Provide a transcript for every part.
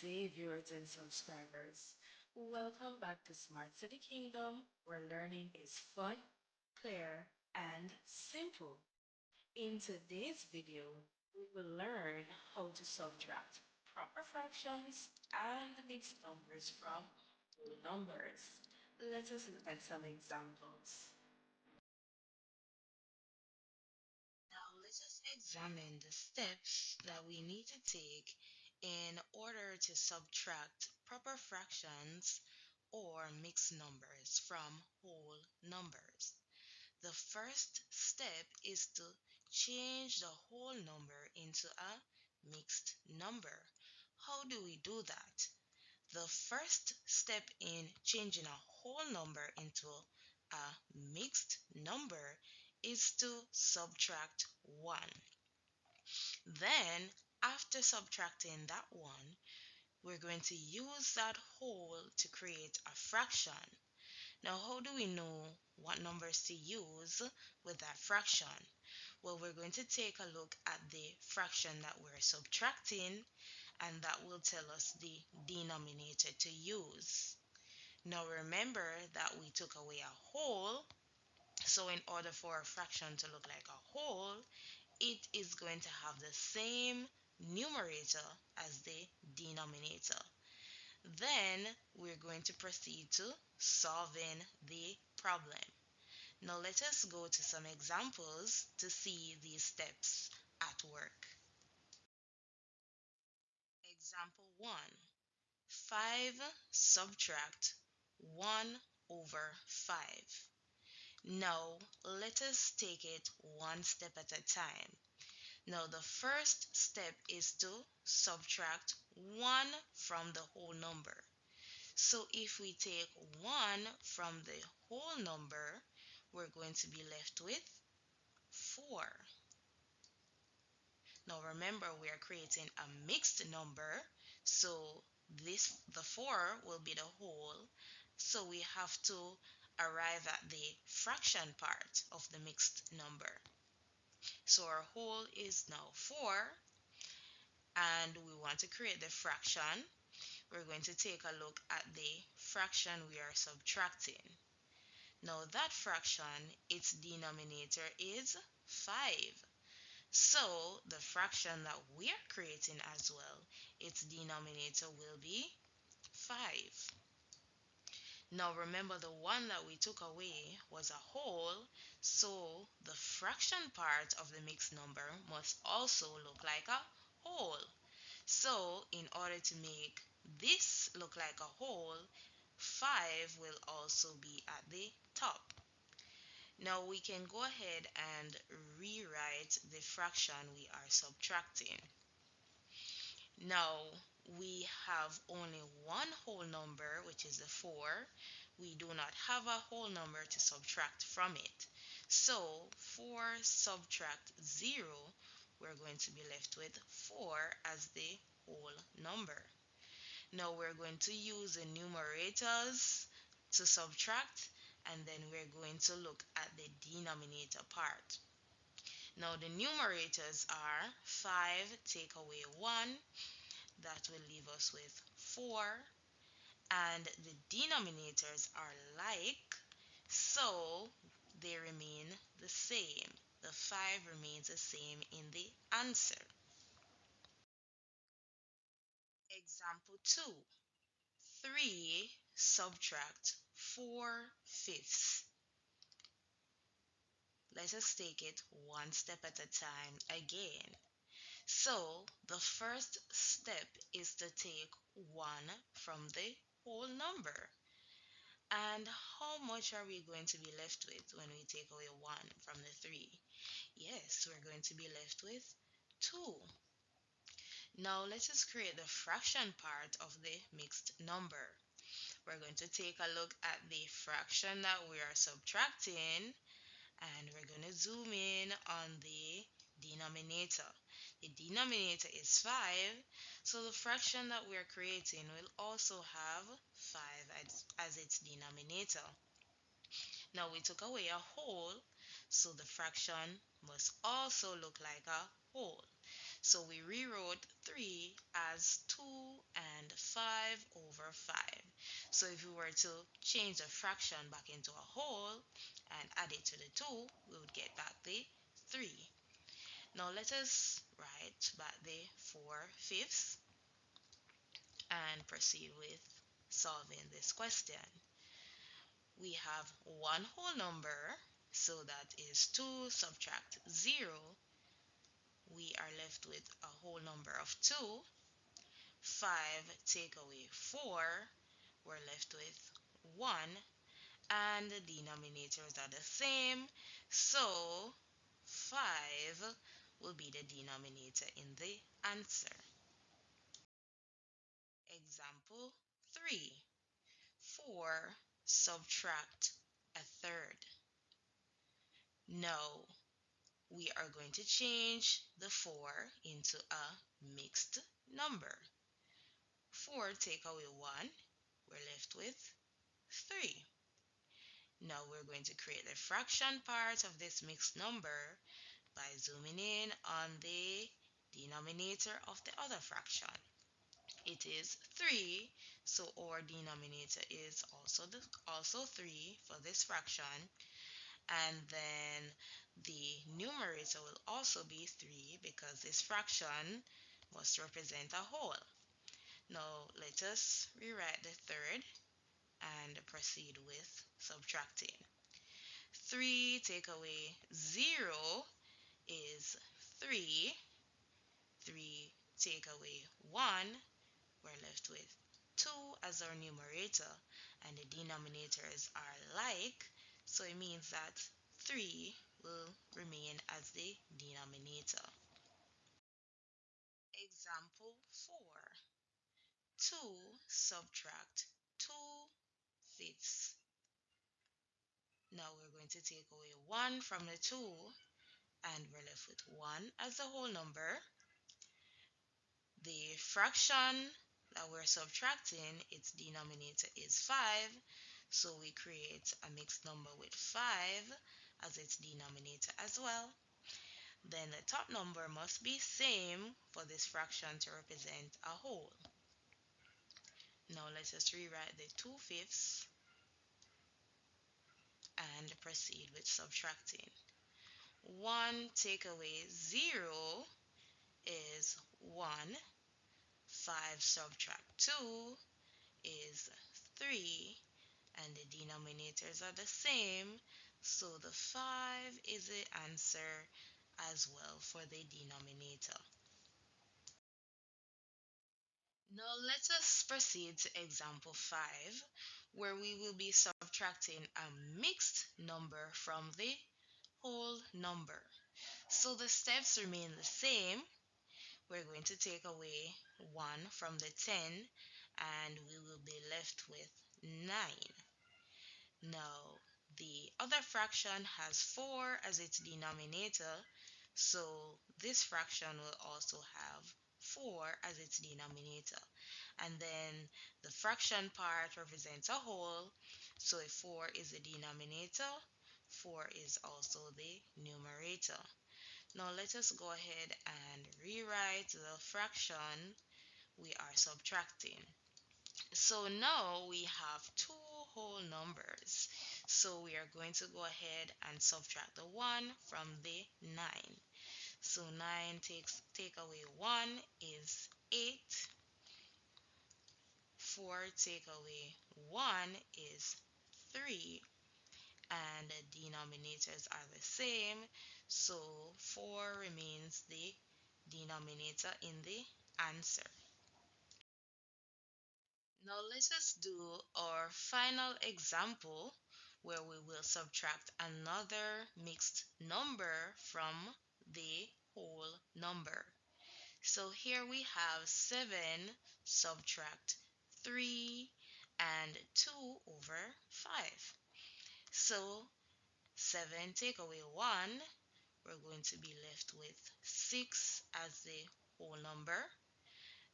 day, viewers and subscribers. Welcome back to Smart City Kingdom, where learning is fun, clear, and simple. In today's video, we will learn how to subtract proper fractions and mixed numbers from whole numbers. Let us look at some examples. Now, let us examine the steps that we need to take in order to subtract proper fractions or mixed numbers from whole numbers. The first step is to change the whole number into a mixed number. How do we do that? The first step in changing a whole number into a mixed number is to subtract 1. Then, after subtracting that 1, we're going to use that whole to create a fraction. Now, how do we know what numbers to use with that fraction? Well, we're going to take a look at the fraction that we're subtracting, and that will tell us the denominator to use. Now, remember that we took away a whole, so in order for a fraction to look like a whole, it is going to have the same numerator as the denominator. Then we're going to proceed to solving the problem. Now let us go to some examples to see these steps at work. Example 1. 5 subtract 1 over 5. Now let us take it one step at a time. Now the first step is to subtract 1 from the whole number. So if we take 1 from the whole number, we're going to be left with 4. Now remember, we are creating a mixed number, so the 4 will be the whole. So we have to arrive at the fraction part of the mixed number. So our whole is now 4, and we want to create the fraction. We're going to take a look at the fraction we are subtracting. Now that fraction, its denominator is 5. So the fraction that we are creating as well, its denominator will be 5. Now remember, the one that we took away was a whole, so the fraction part of the mixed number must also look like a whole. So in order to make this look like a whole, 5 will also be at the top. Now we can go ahead and rewrite the fraction we are subtracting. Now we have only one whole number, which is the 4. We do not have a whole number to subtract from it. So 4 subtract 0, we're going to be left with 4 as the whole number. Now we're going to use the numerators to subtract, and then we're going to look at the denominator part. Now the numerators are 5 take away 1, that will leave us with 4, and the denominators are like, so they remain the same. The 5 remains the same in the answer. Example 2. 3 subtract 4/5. Let us take it one step at a time again. So the first step is to take 1 from the whole number. And how much are we going to be left with when we take away 1 from the 3? Yes, we're going to be left with 2. Now let us create the fraction part of the mixed number. We're going to take a look at the fraction that we are subtracting, and we're going to zoom in on the denominator. The denominator is 5, so the fraction that we are creating will also have 5 as its denominator. Now we took away a whole, so the fraction must also look like a whole. So we rewrote 3 as 2 and 5 over 5. So if we were to change the fraction back into a whole and add it to the 2, we would get back the 3. Now let us write back the 4/5 and proceed with solving this question. We have one whole number, so that is 2 subtract 0. We are left with a whole number of 2. 5 take away 4. We're left with 1. And the denominators are the same, so 5 will be the denominator in the answer. Example 3. 4 subtract a third. Now we are going to change the 4 into a mixed number. 4 take away 1, we're left with 3. Now we're going to create the fraction part of this mixed number by zooming in on the denominator of the other fraction. It is 3, so our denominator is also 3 for this fraction, and then the numerator will also be 3 because this fraction must represent a whole. Now let us rewrite the third and proceed with subtracting. 3 take away 0 is 3. 3 take away 1, we're left with 2 as our numerator, and the denominators are like, so it means that 3 will remain as the denominator. Example 4. 2 subtract 2/5. Now we're going to take away 1 from the 2, and we're left with 1 as the whole number. The fraction that we're subtracting, its denominator is 5, so we create a mixed number with 5 as its denominator as well. Then the top number must be same for this fraction to represent a whole. Now let us rewrite the 2/5 and proceed with subtracting. 1 take away 0 is 1. 5 subtract 2 is 3, and the denominators are the same, so the 5 is the answer as well for the denominator. Now let us proceed to example 5, where we will be subtracting a mixed number from the whole number. So the steps remain the same. We're going to take away 1 from the 10, and we will be left with 9. Now, the other fraction has 4 as its denominator, so this fraction will also have 4 as its denominator. And then the fraction part represents a whole, so if 4 is the denominator, 4 is also the numerator. Now let us go ahead and rewrite the fraction we are subtracting. So now we have two whole numbers. So we are going to go ahead and subtract the 1 from the 9. So 9 take away 1 is 8. 4 take away 1 is 3. And the denominators are the same, so 4 remains the denominator in the answer. Now let us do our final example where we will subtract another mixed number from the whole number. So here we have 7 subtract 3 and 2 over 5. So 7 take away 1, we're going to be left with 6 as the whole number.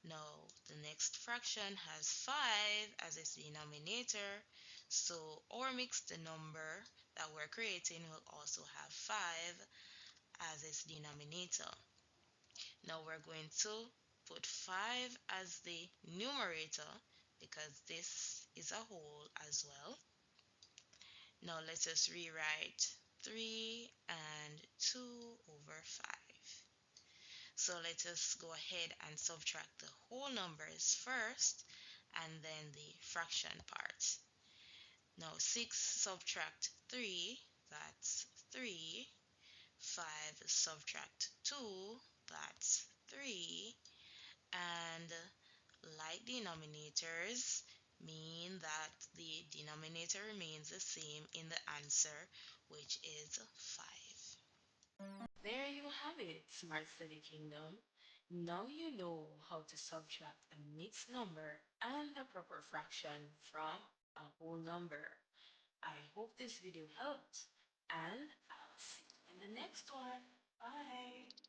Now, the next fraction has 5 as its denominator, so our mixed number that we're creating will also have 5 as its denominator. Now we're going to put 5 as the numerator because this is a whole as well. Now let us rewrite 3 and 2 over 5. So let us go ahead and subtract the whole numbers first and then the fraction part. Now 6 subtract 3, that's 3. 5 subtract 2, that's 3. And like denominators mean that the denominator remains the same in the answer, which is 5. There you have it, Smart Study Kingdom. Now you know how to subtract a mixed number and a proper fraction from a whole number. I hope this video helped, and I'll see you in the next one. Bye!